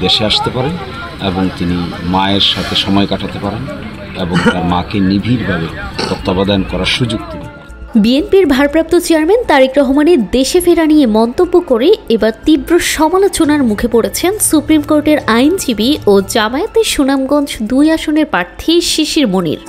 দেশে আসতে পারেন এবং তিনি মায়ের সাথে সময় কাটাতে পারেন এবং তার মাকে নিবিড়ভাবে তত্ত্বাবধান করার সুযোগ তিনি। বিএনপির ভারপ্রাপ্ত চেয়ারম্যান তারেক রহমানের দেশে ফেরা নিয়ে মন্তব্য করে এবার তীব্র সমালোচনার মুখে পড়েছেন সুপ্রিম কোর্টের আইনজীবী ও জামায়াতের সুনামগঞ্জ 2 আসনের প্রার্থী শিশির মনির।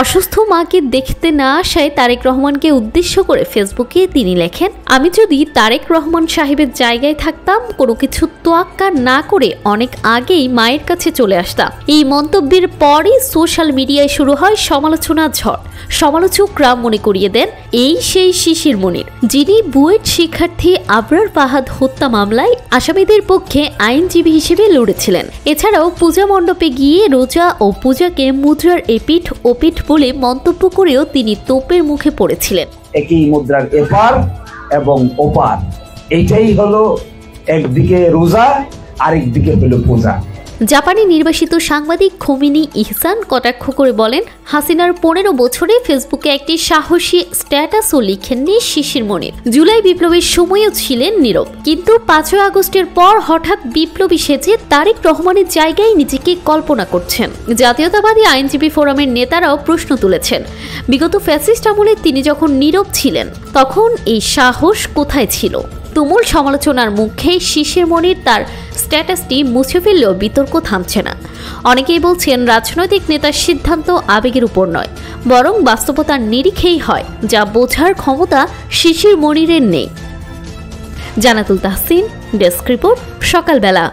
অসুস্থ মাকে দেখতে না আসায় তারেক রহমানকে উদ্দেশ্য করে ফেসবুকে তিনি লেখেন, আমি যদি তারেক রহমান সাহেবের জায়গায় থাকতাম কোনো কিছু তোয়াক্কা না করে অনেক আগেই মায়ের কাছে চলে আসতাম। এই মন্তব্যের পরই সোশ্যাল মিডিয়ায় শুরু হয় সমালোচনার ঝড়। সমালোচকরা মনে করিয়ে দেন এই সেই শিশির মনির, যিনি বুয়েট শিক্ষার্থী আবরার ফাহাদ হত্যা মামলায় আসামিদের পক্ষে আইনজীবী হিসেবে লড়েছিলেন। এছাড়াও পূজা মণ্ডপে গিয়ে রোজা ও পূজাকে মুদ্রার এপিঠ ওপিঠ বলে মন্তব্য করেও তিনি তোপের মুখে পড়েছিলেন। একই মুদ্রার এপার এবং ওপার, এটাই হলো একদিকে রোজা আরেকদিকে হলো পূজা। জাপানি নির্বাসিত সাংবাদিক খোমিনি ইহসান কটাক্ষ করে বলেন, হাসিনার 15 বছরে ফেসবুকে একটি সাহসী স্ট্যাটাসও লিখেননি শিশির মনির। জুলাই বিপ্লবের সময়ও ছিলেন নীরব, কিন্তু 5 আগস্টের পর হঠাৎ বিপ্লবী সেজে তারেক রহমানের জায়গায় নিজেকে কল্পনা করছেন। জাতীয়তাবাদী আইনজীবী ফোরামের নেতারাও প্রশ্ন তুলেছেন, বিগত ফ্যাসিস্ট আমলে তিনি যখন নীরব ছিলেন তখন এই সাহস কোথায় ছিল? তুমুল সমালোচনার মুখে শিশির মনির তার স্ট্যাটাসটি মুছে ফেললেও বিতর্ক থামছে না। অনেকেই বলছেন, রাজনৈতিক নেতার সিদ্ধান্ত আবেগের উপর নয়, বরং বাস্তবতার নিরিখেই হয়, যা বোঝার ক্ষমতা শিশির মনিরের নেই। জানাতুল তাহসিন, ডেস্ক রিপোর্ট, সকালবেলা।